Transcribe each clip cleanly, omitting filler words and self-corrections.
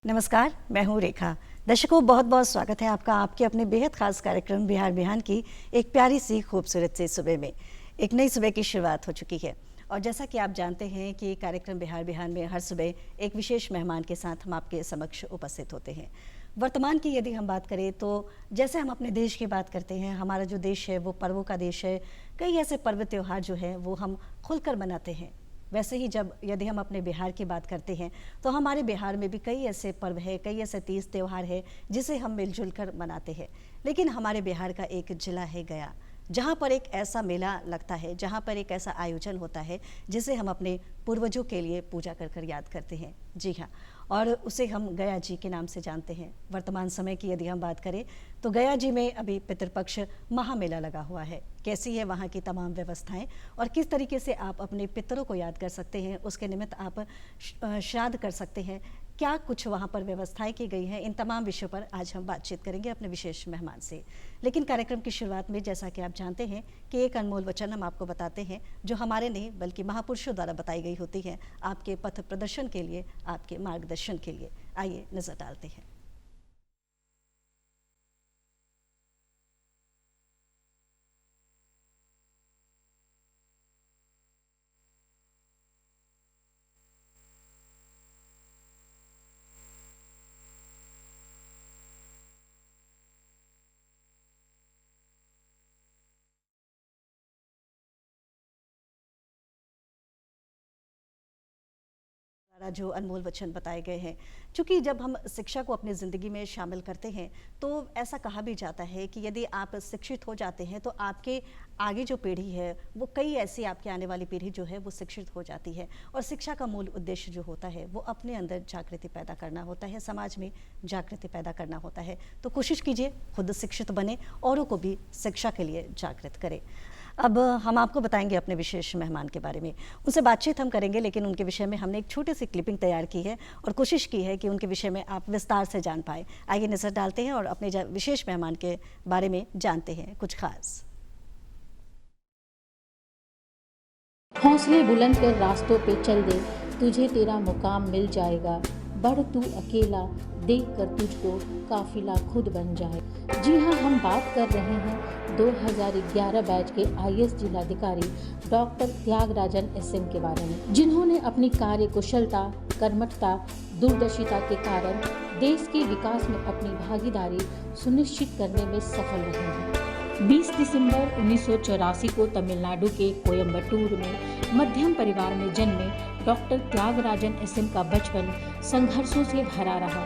नमस्कार, मैं हूँ रेखा। दर्शकों, बहुत बहुत स्वागत है आपका आपके अपने बेहद खास कार्यक्रम बिहार बिहान की एक प्यारी सी खूबसूरत सी सुबह में। एक नई सुबह की शुरुआत हो चुकी है और जैसा कि आप जानते हैं कि कार्यक्रम बिहार बिहान में हर सुबह एक विशेष मेहमान के साथ हम आपके समक्ष उपस्थित होते हैं। वर्तमान की यदि हम बात करें तो जैसे हम अपने देश की बात करते हैं, हमारा जो देश है वो पर्वों का देश है। कई ऐसे पर्व त्योहार जो है वो हम खुलकर मनाते हैं। वैसे ही जब यदि हम अपने बिहार की बात करते हैं तो हमारे बिहार में भी कई ऐसे पर्व है, कई ऐसे तीज त्यौहार है जिसे हम मिलजुल कर मनाते हैं। लेकिन हमारे बिहार का एक जिला है गया, जहाँ पर एक ऐसा मेला लगता है, जहाँ पर एक ऐसा आयोजन होता है जिसे हम अपने पूर्वजों के लिए पूजा कर कर याद करते हैं। जी हाँ, और उसे हम गया जी के नाम से जानते हैं। वर्तमान समय की यदि हम बात करें तो गया जी में अभी पितृपक्ष महामेला लगा हुआ है। कैसी है वहाँ की तमाम व्यवस्थाएं और किस तरीके से आप अपने पितरों को याद कर सकते हैं, उसके निमित्त आप श्राद्ध कर सकते हैं, क्या कुछ वहाँ पर व्यवस्थाएं की गई हैं, इन तमाम विषयों पर आज हम बातचीत करेंगे अपने विशेष मेहमान से। लेकिन कार्यक्रम की शुरुआत में जैसा कि आप जानते हैं कि एक अनमोल वचन हम आपको बताते हैं जो हमारे नहीं बल्कि महापुरुषों द्वारा बताई गई होती है आपके पथ प्रदर्शन के लिए, आपके मार्गदर्शन के लिए। आइए नजर डालते हैं। द्वारा जो अनमोल वचन बताए गए हैं, क्योंकि जब हम शिक्षा को अपनी ज़िंदगी में शामिल करते हैं तो ऐसा कहा भी जाता है कि यदि आप शिक्षित हो जाते हैं तो आपके आगे जो पीढ़ी है वो कई ऐसी आपके आने वाली पीढ़ी जो है वो शिक्षित हो जाती है। और शिक्षा का मूल उद्देश्य जो होता है वो अपने अंदर जागृति पैदा करना होता है, समाज में जागृति पैदा करना होता है। तो कोशिश कीजिए खुद शिक्षित बने, औरों को भी शिक्षा के लिए जागृत करें। अब हम आपको बताएंगे अपने विशेष मेहमान के बारे में, उनसे बातचीत हम करेंगे, लेकिन उनके विषय में हमने एक छोटी सी क्लिपिंग तैयार की है और कोशिश की है कि उनके विषय में आप विस्तार से जान पाए। आइए नजर डालते हैं और अपने विशेष मेहमान के बारे में जानते हैं कुछ खास। हौसले बुलंद कर रास्तों पे चल दे, तुझे तेरा मुकाम मिल जाएगा। बढ़ तू अकेला, देख कर तुझको काफिला खुद बन जाए। जी हाँ, हम बात कर रहे हैं 2011 बैच के आईएएस जिलाधिकारी डॉक्टर त्यागराजन एसएम के बारे में, जिन्होंने अपनी कार्य कुशलता, कर्मठता, दूरदर्शिता के कारण देश के विकास में अपनी भागीदारी सुनिश्चित करने में सफल रहे हैं। 20 दिसंबर 1984 को तमिलनाडु के कोयम्बटूर में मध्यम परिवार में जन्मे डॉक्टर त्यागराजन एसएम का बचपन संघर्षों से भरा रहा,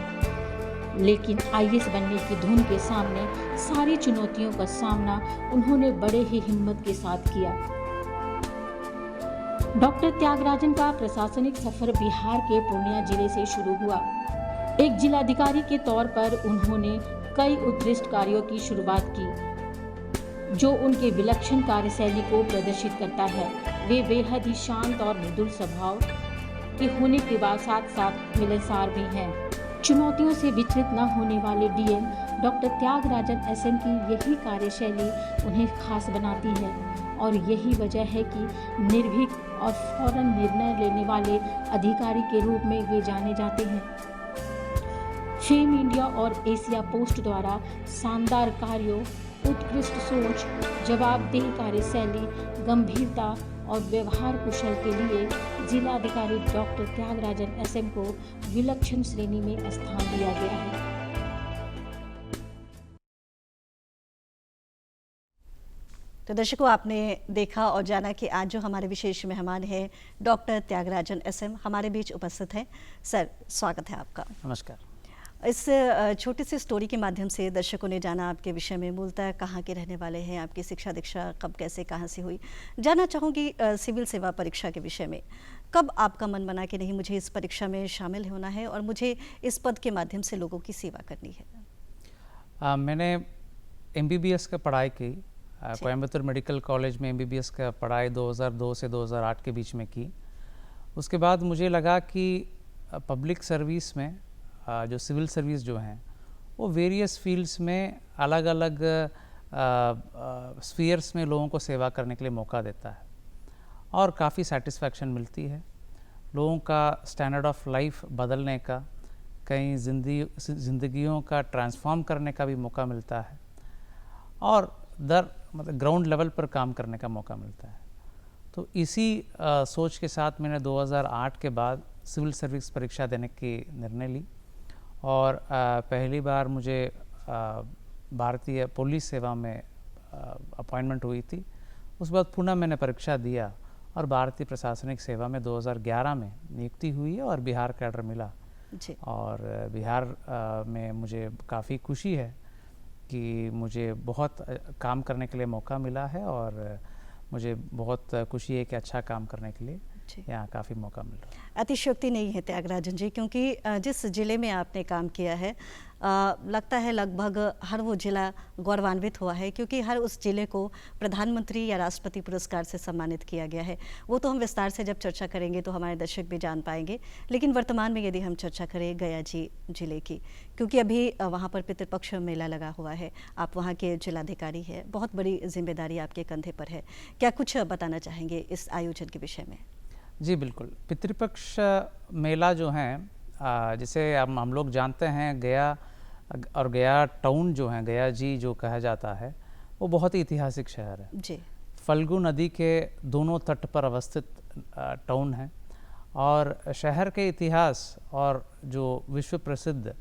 लेकिन आईएएस बनने की धुन के सामने सारी चुनौतियों का सामना उन्होंने बड़े ही हिम्मत के साथ किया। डॉक्टर त्यागराजन का प्रशासनिक सफर बिहार के पूर्णिया जिले से शुरू हुआ। एक जिलाधिकारी के तौर पर उन्होंने कई उत्कृष्ट कार्यों की शुरुआत की जो उनके विलक्षण कार्यशैली को प्रदर्शित करता है। वे बेहद ही शांत और मृदुल स्वभाव के होने के बाद साथ साथ मिलनसार भी हैं। चुनौतियों से विचलित न होने वाले डीएम डॉक्टर त्यागराजन एसएम की यही कार्यशैली उन्हें खास बनाती है और यही वजह है कि निर्भीक और फौरन निर्णय लेने वाले अधिकारी के रूप में वे जाने जाते हैं। फेम इंडिया और एशिया पोस्ट द्वारा शानदार कार्यों, उत्कृष्ट सोच, जवाबदेह कार्यशैली, गंभीरता और व्यवहार कुशल के लिए जिलाधिकारी डॉक्टर त्यागराजन एसएम को विलक्षण श्रेणी में स्थान दिया गया है। तो दर्शकों, आपने देखा और जाना कि आज जो हमारे विशेष मेहमान हैं डॉक्टर त्यागराजन एसएम हमारे बीच उपस्थित हैं। सर, स्वागत है आपका। नमस्कार। इस छोटी सी स्टोरी के माध्यम से दर्शकों ने जाना आपके विषय में, मूलतः कहाँ के रहने वाले हैं, आपकी शिक्षा दीक्षा कब, कैसे, कहाँ से हुई। जानना चाहूँगी सिविल सेवा परीक्षा के विषय में, कब आपका मन बना कि नहीं, मुझे इस परीक्षा में शामिल होना है और मुझे इस पद के माध्यम से लोगों की सेवा करनी है। मैंने एमबीबीएस का पढ़ाई की कोयम्बटूर मेडिकल कॉलेज में। एमबीबीएस का पढ़ाई 2002 से 2008 के बीच में की। उसके बाद मुझे लगा कि पब्लिक सर्विस में जो सिविल सर्विस जो हैं वो वेरियस फील्ड्स में अलग अलग स्फीयर्स में लोगों को सेवा करने के लिए मौका देता है और काफ़ी सेटिस्फैक्शन मिलती है। लोगों का स्टैंडर्ड ऑफ लाइफ बदलने का, कई जिंदगियों का ट्रांसफॉर्म करने का भी मौका मिलता है और मतलब ग्राउंड लेवल पर काम करने का मौका मिलता है। तो इसी सोच के साथ मैंने 2008 के बाद सिविल सर्विस परीक्षा देने की निर्णय ली और पहली बार मुझे भारतीय पुलिस सेवा में अपॉइंटमेंट हुई थी। उस बाद पुनः मैंने परीक्षा दिया और भारतीय प्रशासनिक सेवा में 2011 में नियुक्ति हुई है और बिहार कैडर मिला जी। और बिहार में मुझे काफ़ी खुशी है कि मुझे बहुत काम करने के लिए मौका मिला है और मुझे बहुत खुशी है कि अच्छा काम करने के लिए यहाँ काफ़ी मौका मिल रहा है। अतिशयोक्ति नहीं है त्यागराजन जी, क्योंकि जिस ज़िले में आपने काम किया है लगता है लगभग हर वो ज़िला गौरवान्वित हुआ है, क्योंकि हर उस ज़िले को प्रधानमंत्री या राष्ट्रपति पुरस्कार से सम्मानित किया गया है। वो तो हम विस्तार से जब चर्चा करेंगे तो हमारे दर्शक भी जान पाएंगे, लेकिन वर्तमान में यदि हम चर्चा करें गया जी ज़िले की, क्योंकि अभी वहाँ पर पितृपक्ष मेला लगा हुआ है, आप वहाँ के जिलाधिकारी हैं, बहुत बड़ी जिम्मेदारी आपके कंधे पर है। क्या कुछ बताना चाहेंगे इस आयोजन के विषय में? जी बिल्कुल। पितृपक्ष मेला जो है जिसे हम लोग जानते हैं, गया और गया टाउन जो है, गया जी जो कहा जाता है, वो बहुत ही ऐतिहासिक शहर है जी। फल्गु नदी के दोनों तट पर अवस्थित टाउन है और शहर के इतिहास और जो विश्व प्रसिद्ध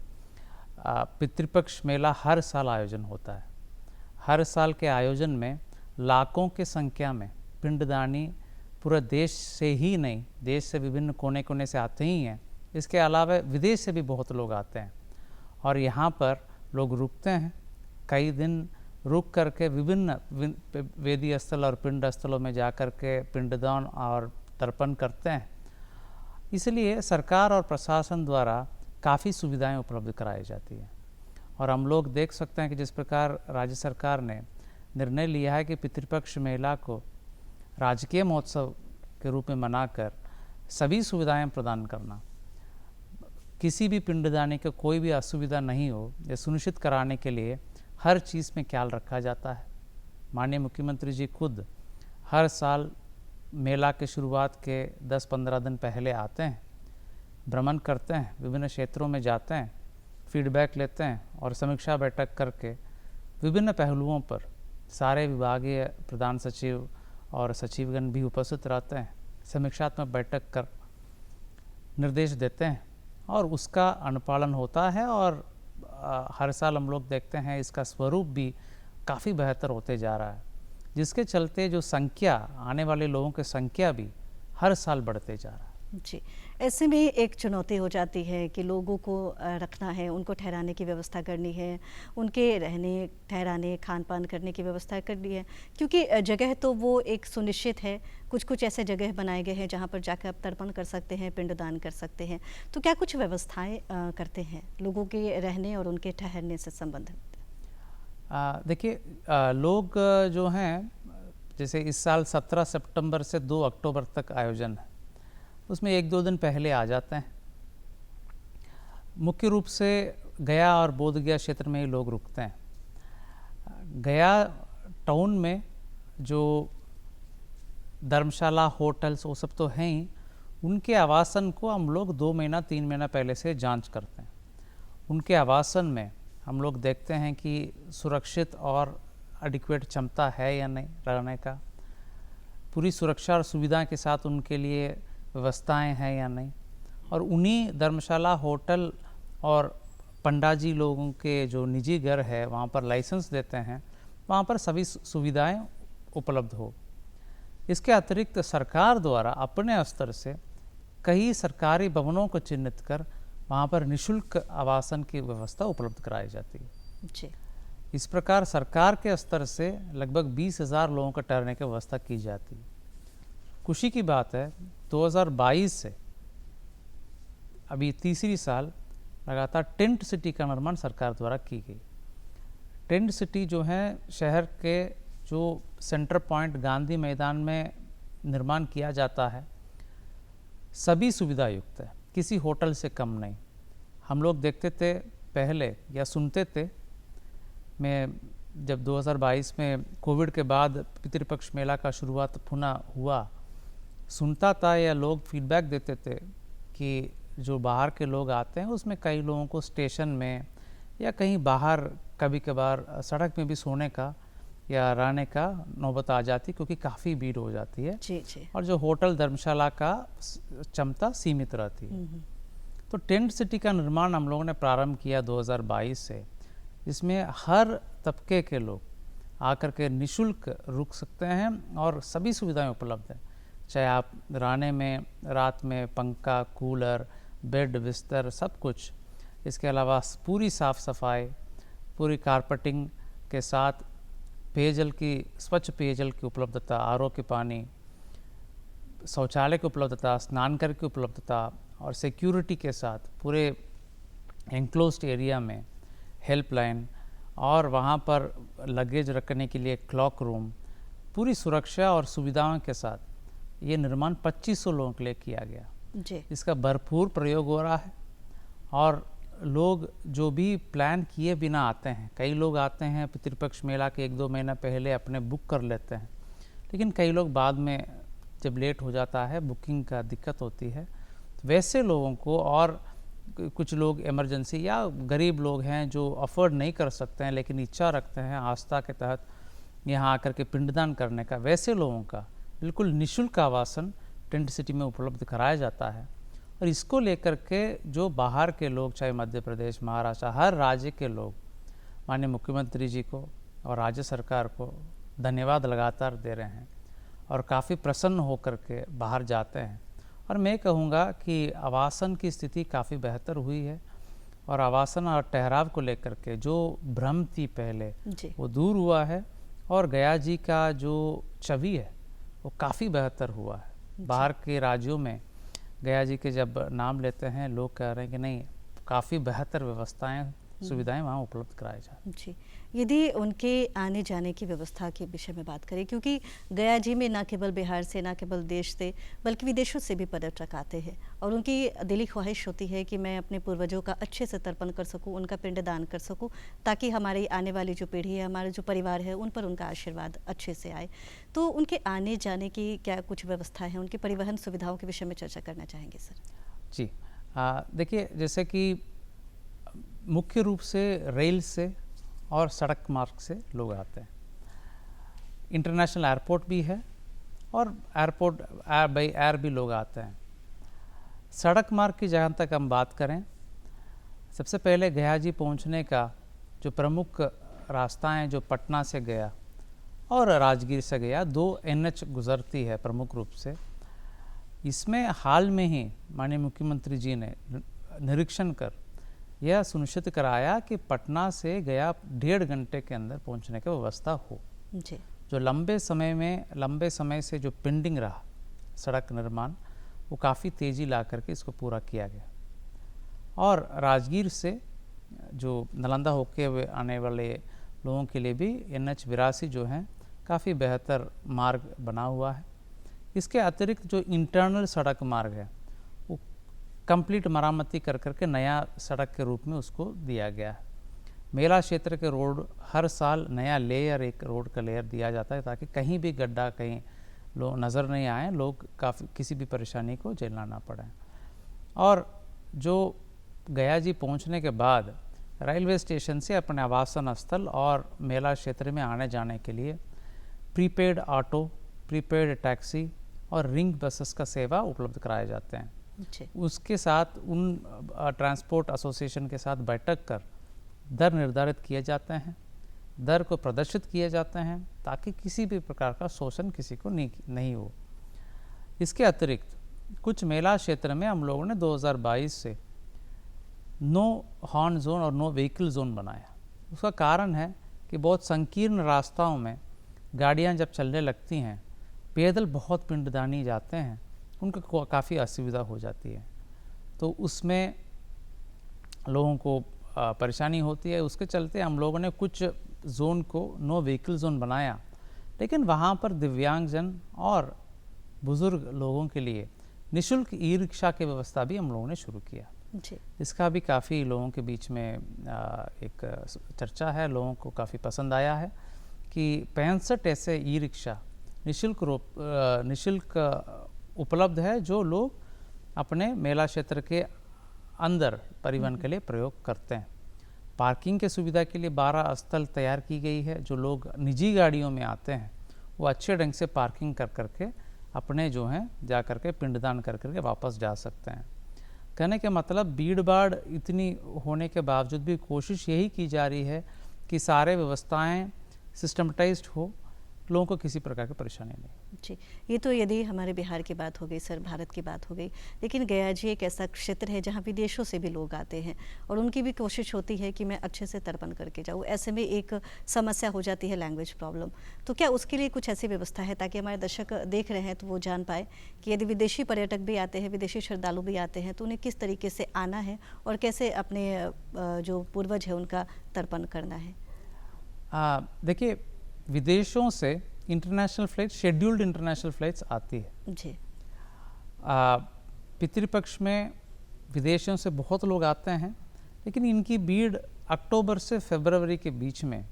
पितृपक्ष मेला हर साल आयोजन होता है। हर साल के आयोजन में लाखों की संख्या में पिंडदानी पूरे देश से ही नहीं, देश से विभिन्न कोने कोने से आते ही हैं, इसके अलावा विदेश से भी बहुत लोग आते हैं और यहाँ पर लोग रुकते हैं। कई दिन रुक करके विभिन्न वेदी स्थल और पिंड स्थलों में जा कर के पिंडदान और तर्पण करते हैं। इसलिए सरकार और प्रशासन द्वारा काफ़ी सुविधाएं उपलब्ध कराई जाती हैं और हम लोग देख सकते हैं कि जिस प्रकार राज्य सरकार ने निर्णय लिया है कि पितृपक्ष मेला को राजकीय महोत्सव के रूप में मनाकर सभी सुविधाएं प्रदान करना, किसी भी पिंडदानी को कोई भी असुविधा नहीं हो, यह सुनिश्चित कराने के लिए हर चीज़ में ख्याल रखा जाता है। माननीय मुख्यमंत्री जी खुद हर साल मेला के शुरुआत के 10-15 दिन पहले आते हैं, भ्रमण करते हैं, विभिन्न क्षेत्रों में जाते हैं, फीडबैक लेते हैं और समीक्षा बैठक करके विभिन्न पहलुओं पर सारे विभागीय प्रधान सचिव और सचिवगण भी उपस्थित रहते हैं, समीक्षात्मक बैठक कर निर्देश देते हैं और उसका अनुपालन होता है और हर साल हम लोग देखते हैं इसका स्वरूप भी काफ़ी बेहतर होते जा रहा है, जिसके चलते जो संख्या, आने वाले लोगों की संख्या भी हर साल बढ़ते जा रहा है। जी, ऐसे में एक चुनौती हो जाती है कि लोगों को रखना है, उनको ठहराने की व्यवस्था करनी है, उनके रहने ठहराने खान पान करने की व्यवस्था करनी है, क्योंकि जगह तो वो एक सुनिश्चित है। कुछ ऐसे जगह बनाए गए हैं जहाँ पर जाकर आप तर्पण कर सकते हैं, पिंडदान कर सकते हैं। तो क्या कुछ व्यवस्थाएं करते हैं लोगों के रहने और उनके ठहरने से संबंधित? देखिए, लोग जो हैं, जैसे इस साल 17 सितंबर से 2 अक्टूबर तक आयोजन है, उसमें 1-2 दिन पहले आ जाते हैं। मुख्य रूप से गया और बोधगया क्षेत्र में ही लोग रुकते हैं। गया टाउन में जो धर्मशाला, होटल्स, वो सब तो हैं ही, उनके आवासन को हम लोग 2 महीना 3 महीना पहले से जांच करते हैं। उनके आवासन में हम लोग देखते हैं कि सुरक्षित और एडिक्वेट क्षमता है या नहीं रहने का, पूरी सुरक्षा और सुविधा के साथ उनके लिए व्यवस्थाएं हैं या नहीं, और उन्हीं धर्मशाला, होटल और पंडाजी लोगों के जो निजी घर है वहाँ पर लाइसेंस देते हैं, वहाँ पर सभी सुविधाएं उपलब्ध हो। इसके अतिरिक्त सरकार द्वारा अपने स्तर से कई सरकारी भवनों को चिन्हित कर वहाँ पर निःशुल्क आवासन की व्यवस्था उपलब्ध कराई जाती है। जी। इस प्रकार सरकार के स्तर से लगभग 20,000 लोगों का ठहरने की व्यवस्था की जाती है। खुशी की बात है, 2022 से अभी तीसरी साल लगातार टेंट सिटी का निर्माण सरकार द्वारा की गई। टेंट सिटी जो है, शहर के जो सेंटर पॉइंट गांधी मैदान में निर्माण किया जाता है, सभी सुविधा युक्त है, किसी होटल से कम नहीं। हम लोग देखते थे पहले या सुनते थे, मैं जब 2022 में कोविड के बाद पितृपक्ष मेला का शुरुआत पुनः हुआ, सुनता था या लोग फीडबैक देते थे कि जो बाहर के लोग आते हैं उसमें कई लोगों को स्टेशन में या कहीं बाहर कभी कभार सड़क में भी सोने का या रहने का नौबत आ जाती, क्योंकि काफ़ी भीड़ हो जाती है जी जी। और जो होटल धर्मशाला का क्षमता सीमित रहती है। तो टेंट सिटी का निर्माण हम लोगों ने प्रारंभ किया 2022 से, जिसमें हर तबके के लोग आकर के निशुल्क रुक सकते हैं और सभी सुविधाएं उपलब्ध हैं, चाहे आप रहने में रात में पंखा, कूलर, बेड, बिस्तर सब कुछ। इसके अलावा पूरी साफ़ सफाई, पूरी कारपेटिंग के साथ पेयजल की, स्वच्छ पेयजल की उपलब्धता, आरओ के पानी, शौचालय की उपलब्धता, स्नान घर की उपलब्धता और सिक्योरिटी के साथ पूरे एंक्लोज्ड एरिया में हेल्पलाइन और वहाँ पर लगेज रखने के लिए क्लॉक रूम, पूरी सुरक्षा और सुविधाओं के साथ ये निर्माण 2500 लोगों के लिए किया गया। जी। इसका भरपूर प्रयोग हो रहा है और लोग जो भी प्लान किए बिना आते हैं, कई लोग आते हैं पितृपक्ष मेला के 1-2 महीना पहले अपने बुक कर लेते हैं, लेकिन कई लोग बाद में जब लेट हो जाता है, बुकिंग का दिक्कत होती है, तो वैसे लोगों को, और कुछ लोग इमरजेंसी या गरीब लोग हैं जो अफोर्ड नहीं कर सकते हैं लेकिन इच्छा रखते हैं आस्था के तहत यहाँ आकर के पिंडदान करने का, वैसे लोगों का बिल्कुल निःशुल्क आवासन टेंट सिटी में उपलब्ध कराया जाता है। और इसको लेकर के जो बाहर के लोग, चाहे मध्य प्रदेश, महाराष्ट्र, हर राज्य के लोग माननीय मुख्यमंत्री जी को और राज्य सरकार को धन्यवाद लगातार दे रहे हैं और काफ़ी प्रसन्न होकर के बाहर जाते हैं। और मैं कहूँगा कि आवासन की स्थिति काफ़ी बेहतर हुई है और आवासन और ठहराव को लेकर के जो भ्रम थी पहले जी। वो दूर हुआ है और गया जी का जो छवि है वो काफ़ी बेहतर हुआ है। बाहर के राज्यों में गया जी के जब नाम लेते हैं लोग कह रहे हैं कि नहीं, काफ़ी बेहतर व्यवस्थाएं, सुविधाएं वहाँ उपलब्ध कराई जा रही। जी। यदि उनके आने जाने की व्यवस्था के विषय में बात करें, क्योंकि गया जी में न केवल बिहार से, न केवल देश से, बल्कि विदेशों से भी पर्यटक आते हैं और उनकी दिली ख्वाहिश होती है कि मैं अपने पूर्वजों का अच्छे से तर्पण कर सकूं, उनका पिंडदान कर सकूं, ताकि हमारी आने वाली जो पीढ़ी है, हमारा जो परिवार है, उन पर उनका आशीर्वाद अच्छे से आए। तो उनके आने जाने की क्या कुछ व्यवस्था है, उनकी परिवहन सुविधाओं के विषय में चर्चा करना चाहेंगे सर? जी, देखिए, जैसे कि मुख्य रूप से रेल से और सड़क मार्ग से लोग आते हैं। इंटरनेशनल एयरपोर्ट भी है और एयरपोर्ट बाई एयर भी लोग आते हैं। सड़क मार्ग की जहाँ तक हम बात करें, सबसे पहले गया जी पहुँचने का जो प्रमुख रास्ता हैं, जो पटना से गया और राजगीर से गया, 2 NH गुजरती है प्रमुख रूप से। इसमें हाल में ही माननीय मुख्यमंत्री जी ने निरीक्षण कर यह सुनिश्चित कराया कि पटना से गया 1.5 घंटे के अंदर पहुंचने की व्यवस्था हो। जी। जो लंबे समय से जो पेंडिंग रहा सड़क निर्माण, वो काफ़ी तेज़ी ला करके इसको पूरा किया गया। और राजगीर से जो नालंदा होके आने वाले लोगों के लिए भी NH-82 जो है काफ़ी बेहतर मार्ग बना हुआ है। इसके अतिरिक्त जो इंटरनल सड़क मार्ग है वो कंप्लीट मरामती कर करके नया सड़क के रूप में उसको दिया गया है। मेला क्षेत्र के रोड हर साल नया लेयर, एक रोड का लेयर दिया जाता है ताकि कहीं भी गड्ढा, कहीं लोग नज़र नहीं आए, लोग काफ़ी किसी भी परेशानी को झेलना ना पड़े। और जो गया जी पहुंचने के बाद रेलवे स्टेशन से अपने आवासन स्थल और मेला क्षेत्र में आने जाने के लिए प्रीपेड ऑटो, प्रीपेड टैक्सी और रिंग बसेस का सेवा उपलब्ध कराए जाते हैं। उसके साथ उन ट्रांसपोर्ट एसोसिएशन के साथ बैठक कर दर निर्धारित किए जाते हैं, दर को प्रदर्शित किए जाते हैं ताकि किसी भी प्रकार का शोषण किसी को नहीं हो। इसके अतिरिक्त कुछ मेला क्षेत्र में हम लोगों ने 2022 से नो हॉर्न जोन और नो व्हीकल जोन बनाया। उसका कारण है कि बहुत संकीर्ण रास्ताओं में गाड़ियां जब चलने लगती हैं, पैदल बहुत पिंडदानी जाते हैं, उनको काफ़ी असुविधा हो जाती है, तो उसमें लोगों को परेशानी होती है। उसके चलते हम लोगों ने कुछ जोन को नो व्हीकल जोन बनाया, लेकिन वहाँ पर दिव्यांगजन और बुज़ुर्ग लोगों के लिए निःशुल्क ई-रिक्शा की व्यवस्था भी हम लोगों ने शुरू किया। जी। इसका भी काफ़ी लोगों के बीच में एक चर्चा है, लोगों को काफ़ी पसंद आया है कि 65 ऐसे ई-रिक्शा निःशुल्क उपलब्ध है जो लोग अपने मेला क्षेत्र के अंदर परिवहन के लिए प्रयोग करते हैं। पार्किंग के सुविधा के लिए 12 स्थल तैयार की गई है। जो लोग निजी गाड़ियों में आते हैं वो अच्छे ढंग से पार्किंग कर करके अपने जो हैं जा करके पिंडदान कर करके वापस जा सकते हैं। कहने का मतलब भीड़ भाड़ इतनी होने के बावजूद भी कोशिश यही की जा रही है कि सारे व्यवस्थाएं सिस्टमटाइज्ड हो, लोगों को किसी प्रकार की परेशानी नहीं। जी, ये तो यदि हमारे बिहार की बात हो गई सर, भारत की बात हो गई, लेकिन गया जी एक ऐसा क्षेत्र है जहाँ विदेशों से भी लोग आते हैं और उनकी भी कोशिश होती है कि मैं अच्छे से तर्पण करके जाऊँ। ऐसे में एक समस्या हो जाती है लैंग्वेज प्रॉब्लम। तो क्या उसके लिए कुछ ऐसी व्यवस्था है ताकि हमारे दर्शक देख रहे हैं तो वो जान पाए कि यदि विदेशी पर्यटक भी आते हैं, विदेशी श्रद्धालु भी आते हैं, तो उन्हें किस तरीके से आना है और कैसे अपने जो पूर्वज है उनका तर्पण करना है? देखिए, विदेशों से international flight, scheduled international flights आती है जी। पितृपक्ष में विदेशों से बहुत लोग आते हैं, लेकिन इनकी भीड़ अक्टूबर से फरवरी के बीच में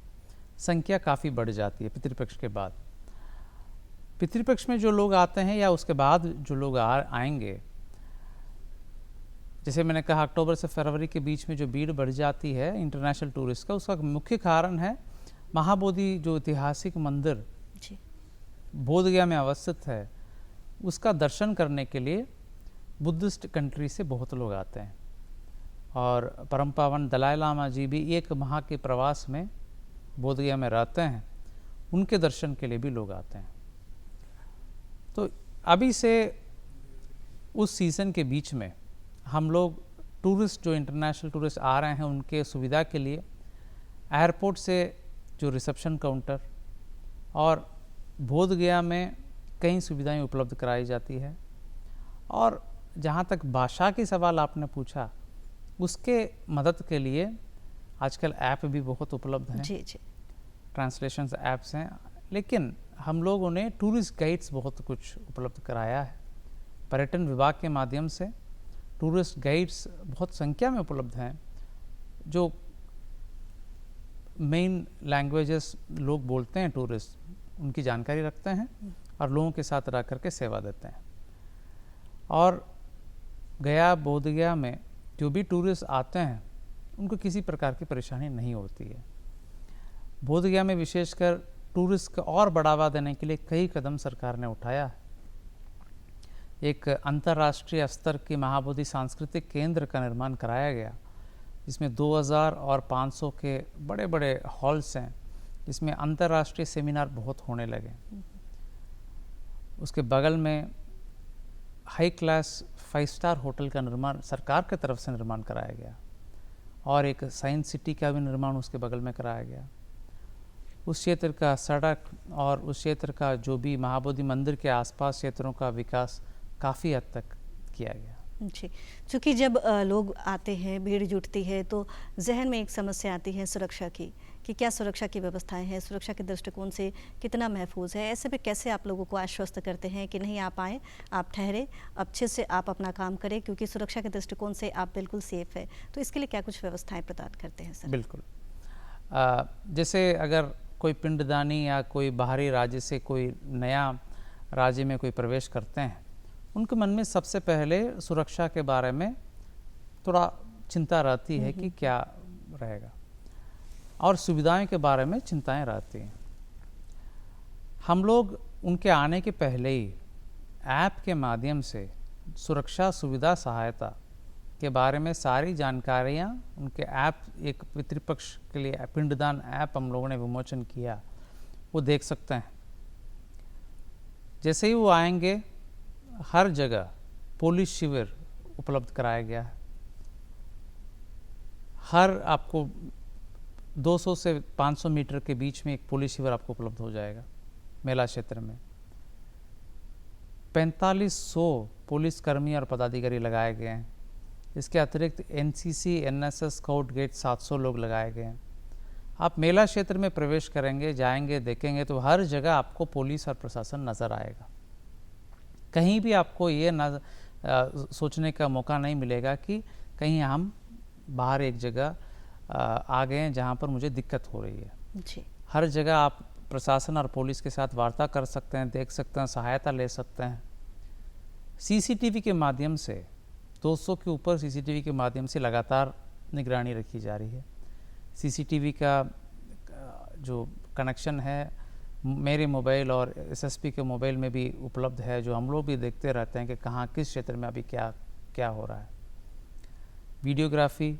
संख्या काफ़ी बढ़ जाती है। पितृपक्ष के बाद, पितृपक्ष में जो लोग आते हैं या उसके बाद जो लोग आएंगे, जैसे मैंने कहा अक्टूबर से फरवरी के बीच में जो भीड़ बढ़ जाती है इंटरनेशनल टूरिस्ट का, उसका मुख्य कारण है महाबोधि जो ऐतिहासिक मंदिर जी। बोधगया में अवस्थित है, उसका दर्शन करने के लिए बुद्धिस्ट कंट्री से बहुत लोग आते हैं। और परम पावन दलाई लामा जी भी 1 माह के प्रवास में बोधगया में रहते हैं, उनके दर्शन के लिए भी लोग आते हैं। तो अभी से उस सीज़न के बीच में हम लोग टूरिस्ट, जो इंटरनेशनल टूरिस्ट आ रहे हैं, उनके सुविधा के लिए एयरपोर्ट से जो रिसेप्शन काउंटर और बोधगया में कई सुविधाएं उपलब्ध कराई जाती है। और जहाँ तक भाषा की सवाल आपने पूछा, उसके मदद के लिए आजकल ऐप भी बहुत उपलब्ध हैं। जी जी। ट्रांसलेशन ऐप्स हैं, लेकिन हम लोगों ने टूरिस्ट गाइड्स बहुत कुछ उपलब्ध कराया है। पर्यटन विभाग के माध्यम से टूरिस्ट गाइड्स बहुत संख्या में उपलब्ध हैं, जो मेन लैंग्वेजेस लोग बोलते हैं, टूरिस्ट उनकी जानकारी रखते हैं और लोगों के साथ रह करके सेवा देते हैं। और गया, बोधगया में जो भी टूरिस्ट आते हैं उनको किसी प्रकार की परेशानी नहीं होती है। बोधगया में विशेषकर टूरिस्ट को और बढ़ावा देने के लिए कई कदम सरकार ने उठाया है। एक अंतर्राष्ट्रीय स्तर की महाबोधि सांस्कृतिक केंद्र का निर्माण कराया गया, जिसमें 2000 और 500 के बड़े बड़े हॉल्स हैं, जिसमें अंतर्राष्ट्रीय सेमिनार बहुत होने लगे। उसके बगल में हाई क्लास 5 स्टार होटल का निर्माण सरकार की तरफ से निर्माण कराया गया और एक साइंस सिटी का भी निर्माण उसके बगल में कराया गया। उस क्षेत्र का सड़क और उस क्षेत्र का जो भी महाबोधि मंदिर के आसपास क्षेत्रों का विकास काफ़ी हद तक किया गया। जी, चूँकि जब लोग आते हैं, भीड़ जुटती है, तो जहन में एक समस्या आती है सुरक्षा की, कि क्या सुरक्षा की व्यवस्थाएं हैं, सुरक्षा के दृष्टिकोण से कितना महफूज है। ऐसे में कैसे आप लोगों को आश्वस्त करते हैं कि नहीं, आप आएँ, आप ठहरे, अच्छे से आप अपना काम करें, क्योंकि सुरक्षा के दृष्टिकोण से आप बिल्कुल सेफ है। तो इसके लिए क्या कुछ व्यवस्थाएं प्रदान करते हैं सर? बिल्कुल, जैसे अगर कोई पिंडदानी या कोई बाहरी राज्य से कोई नया राज्य में कोई प्रवेश करते हैं, उनके मन में सबसे पहले सुरक्षा के बारे में थोड़ा चिंता रहती है कि क्या रहेगा, और सुविधाओं के बारे में चिंताएं रहती हैं। हम लोग उनके आने के पहले ही ऐप के माध्यम से सुरक्षा, सुविधा, सहायता के बारे में सारी जानकारियां उनके ऐप, एक पितृपक्ष के लिए पिंडदान ऐप हम लोगों ने विमोचन किया, वो देख सकते हैं। जैसे ही वो आएंगे, हर जगह पुलिस शिविर उपलब्ध कराया गया है। हर आपको 200 से 500 मीटर के बीच में एक पुलिस शिविर आपको उपलब्ध हो जाएगा। मेला क्षेत्र में 4500 पुलिस कर्मी और पदाधिकारी लगाए गए हैं। इसके अतिरिक्त एनसीसी, एनएसएस, स्काउट गाइड 700 लोग लगाए गए हैं। आप मेला क्षेत्र में प्रवेश करेंगे, जाएंगे, देखेंगे तो हर जगह आपको पुलिस और प्रशासन नज़र आएगा। कहीं भी आपको ये सोचने का मौका नहीं मिलेगा कि कहीं हम बाहर एक जगह आ गए हैं जहाँ पर मुझे दिक्कत हो रही है। जी। हर जगह आप प्रशासन और पुलिस के साथ वार्ता कर सकते हैं, देख सकते हैं, सहायता ले सकते हैं। सीसीटीवी के माध्यम से 200 के ऊपर सीसीटीवी के माध्यम से लगातार निगरानी रखी जा रही है। सीसीटीवी का जो कनेक्शन है मेरे मोबाइल और एसएसपी के मोबाइल में भी उपलब्ध है, जो हम लोग भी देखते रहते हैं कि कहाँ किस क्षेत्र में अभी क्या क्या हो रहा है। वीडियोग्राफी,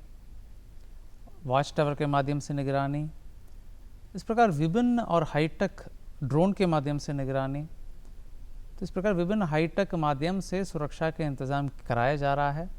वॉच टावर के माध्यम से निगरानी, इस प्रकार विभिन्न और हाईटेक ड्रोन के माध्यम से निगरानी, तो इस प्रकार विभिन्न हाईटेक माध्यम से सुरक्षा के इंतज़ाम कराया जा रहा है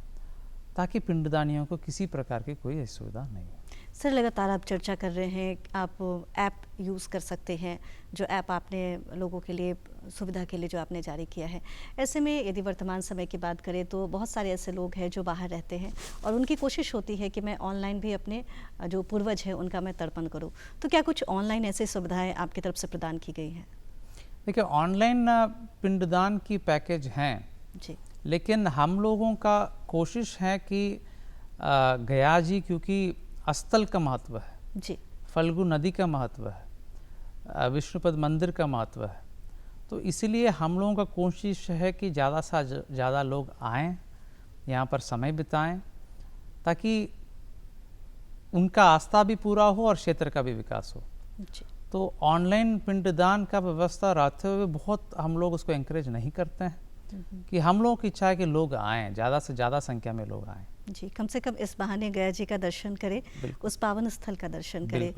ताकि पिंडदानियों को किसी प्रकार की कोई असुविधा नहीं हो। सर, लगातार आप चर्चा कर रहे हैं, आप ऐप यूज़ कर सकते हैं, जो ऐप आपने लोगों के लिए सुविधा के लिए जो आपने जारी किया है। ऐसे में यदि वर्तमान समय की बात करें तो बहुत सारे ऐसे लोग हैं जो बाहर रहते हैं और उनकी कोशिश होती है कि मैं ऑनलाइन भी अपने जो पूर्वज हैं उनका मैं तर्पण करूं, तो क्या कुछ ऑनलाइन ऐसी सुविधाएं आपकी तरफ से प्रदान की गई हैं? देखिए, ऑनलाइन पिंडदान की पैकेज हैं जी, लेकिन हम लोगों का कोशिश है कि गया जी क्योंकि स्थल का महत्व है, जी, फल्गु नदी का महत्व है, विष्णुपद मंदिर का महत्व है, तो इसलिए हम लोगों का कोशिश है कि ज़्यादा से ज़्यादा लोग आएं, यहाँ पर समय बिताएं, ताकि उनका आस्था भी पूरा हो और क्षेत्र का भी विकास हो। जी, तो ऑनलाइन पिंडदान का व्यवस्था रहते हुए बहुत हम लोग उसको एंकरेज नहीं करते हैं कि हम लोगों की इच्छा है कि लोग आएँ, ज़्यादा से ज़्यादा संख्या में लोग आएँ। जी, कम से कम इस बहाने गया जी का दर्शन करें, उस पावन स्थल का दर्शन करें।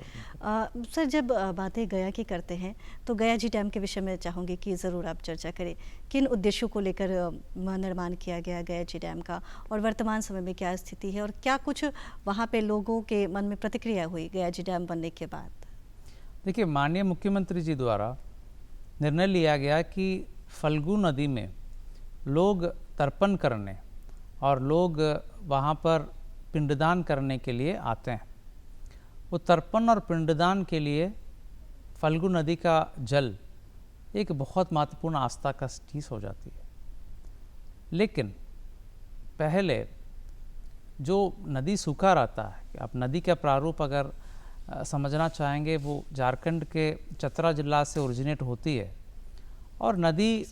सर, जब बातें गया की करते हैं तो गया जी डैम के विषय में चाहूँगी कि ज़रूर आप चर्चा करें। किन उद्देश्यों को लेकर निर्माण किया गया गया जी डैम का, और वर्तमान समय में क्या स्थिति है, और क्या कुछ वहाँ पे लोगों के मन में प्रतिक्रिया हुई गया जी डैम बनने के बाद? देखिए, माननीय मुख्यमंत्री जी द्वारा निर्णय लिया गया कि फल्गु नदी में लोग तर्पण करने और लोग वहाँ पर पिंडदान करने के लिए आते हैं। वो तर्पण और पिंडदान के लिए फल्गु नदी का जल एक बहुत महत्वपूर्ण आस्था का चीज़ हो जाती है। लेकिन पहले जो नदी सूखा रहता है, आप नदी का प्रारूप अगर समझना चाहेंगे, वो झारखंड के चतरा जिला से ओरिजिनेट होती है और नदी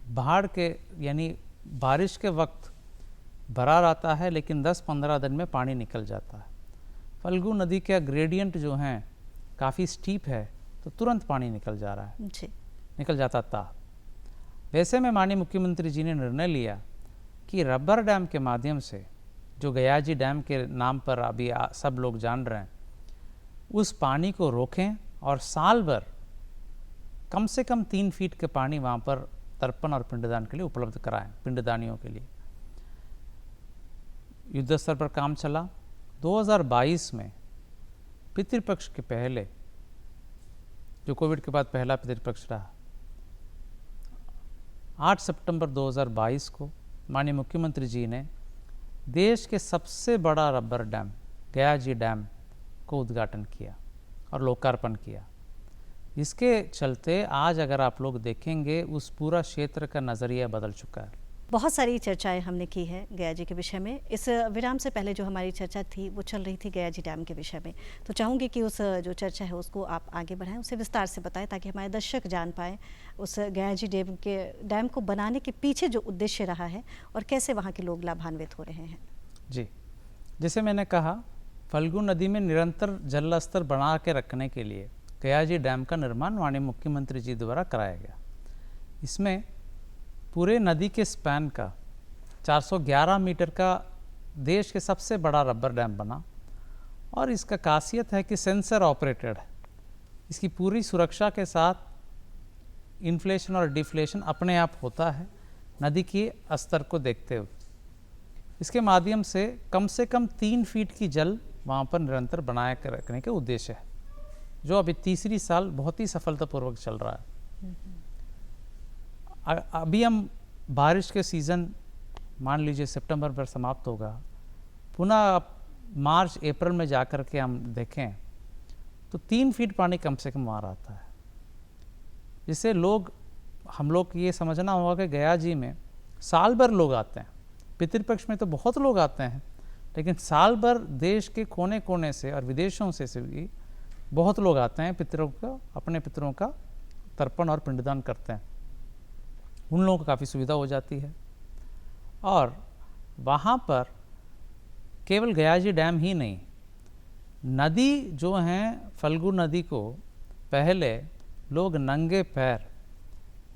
बाढ़ के यानी बारिश के वक्त भरा रहता है, लेकिन 10-15 दिन में पानी निकल जाता है। फल्गु नदी का ग्रेडियंट जो है काफ़ी स्टीप है, तो तुरंत पानी निकल जा रहा है जी, निकल जाता था। वैसे में माननीय मुख्यमंत्री जी ने निर्णय लिया कि रबर डैम के माध्यम से, जो गया जी डैम के नाम पर अभी सब लोग जान रहे हैं, उस पानी को रोकें और साल भर कम से कम 3 फीट के पानी वहाँ पर तर्पण और पिंडदान के लिए उपलब्ध कराएं, पिंडदानियों के लिए। युद्ध स्तर पर काम चला। 2022 में पितृपक्ष के पहले, जो कोविड के बाद पहला पितृपक्ष रहा, 8 सितंबर 2022 को माननीय मुख्यमंत्री जी ने देश के सबसे बड़ा रबर डैम गया जी डैम को उद्घाटन किया और लोकार्पण किया। इसके चलते आज अगर आप लोग देखेंगे, उस पूरा क्षेत्र का नज़रिया बदल चुका है। बहुत सारी चर्चाएं हमने की है गया जी के विषय में। इस विराम से पहले जो हमारी चर्चा थी वो चल रही थी गया जी डैम के विषय में, तो चाहूँगी कि उस जो चर्चा है उसको आप आगे बढ़ाएं, उसे विस्तार से बताएं ताकि हमारे दर्शक जान पाएँ उस गया जी डैम को बनाने के पीछे जो उद्देश्य रहा है और कैसे वहाँ के लोग लाभान्वित हो रहे हैं। जी, जैसे मैंने कहा, फल्गु नदी में निरंतर जल स्तर बना के रखने के लिए गया जी डैम का निर्माण माननीय मुख्यमंत्री जी द्वारा कराया गया। इसमें पूरे नदी के स्पैन का 411 मीटर का देश के सबसे बड़ा रबर डैम बना और इसका खासियत है कि सेंसर ऑपरेटेड है। इसकी पूरी सुरक्षा के साथ इन्फ्लेशन और डिफ्लेशन अपने आप होता है नदी के स्तर को देखते हुए। इसके माध्यम से कम 3 फीट की जल वहाँ पर निरंतर बनाए रखने के उद्देश्य है, जो अभी तीसरी साल बहुत ही सफलतापूर्वक चल रहा है। अभी हम बारिश के सीज़न मान लीजिए सितंबर पर समाप्त होगा, पुनः मार्च अप्रैल में जाकर के हम देखें तो 3 फीट पानी कम से कम वहाँ रहता है। जिससे हम लोग ये समझना होगा कि गया जी में साल भर लोग आते हैं। पितृपक्ष में तो बहुत लोग आते हैं, लेकिन साल भर देश के कोने कोने से और विदेशों से भी बहुत लोग आते हैं, अपने पितरों का तर्पण और पिंडदान करते हैं। उन लोगों को काफ़ी सुविधा हो जाती है। और वहाँ पर केवल गयाजी डैम ही नहीं, नदी जो हैं फल्गु नदी को पहले लोग नंगे पैर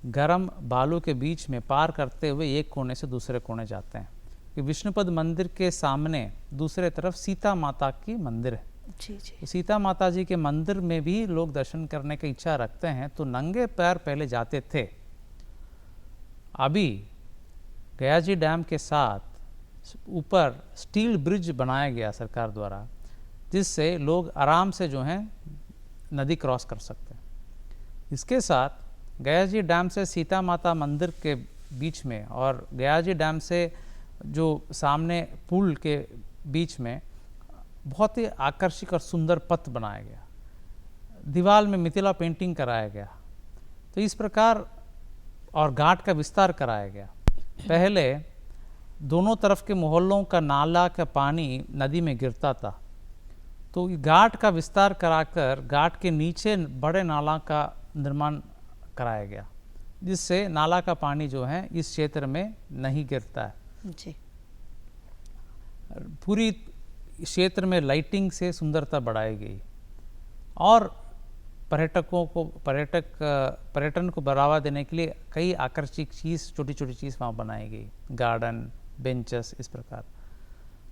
गरम बालू के बीच में पार करते हुए एक कोने से दूसरे कोने जाते हैं। कि विष्णुपद मंदिर के सामने दूसरे तरफ सीता माता की मंदिर है। जी जी। सीता माता जी के मंदिर में भी लोग दर्शन करने की इच्छा रखते हैं, तो नंगे पैर पहले जाते थे। अभी गयाजी डैम के साथ ऊपर स्टील ब्रिज बनाया गया सरकार द्वारा, जिससे लोग आराम से जो हैं नदी क्रॉस कर सकते हैं। इसके साथ गयाजी डैम से सीता माता मंदिर के बीच में और गयाजी डैम से जो सामने पुल के बीच में बहुत ही आकर्षक और सुंदर पथ बनाया गया, दीवार में मिथिला पेंटिंग कराया गया। तो इस प्रकार और घाट का विस्तार कराया गया। पहले दोनों तरफ के मोहल्लों का नाला का पानी नदी में गिरता था, तो घाट का विस्तार कराकर घाट के नीचे बड़े नाला का निर्माण कराया गया, जिससे नाला का पानी जो है इस क्षेत्र में नहीं गिरता है। जी। पूरी क्षेत्र में लाइटिंग से सुंदरता बढ़ाई गई और पर्यटन को बढ़ावा देने के लिए कई आकर्षक चीज़, छोटी छोटी चीज़ वहाँ बनाई गई, गार्डन, बेंचेस, इस प्रकार।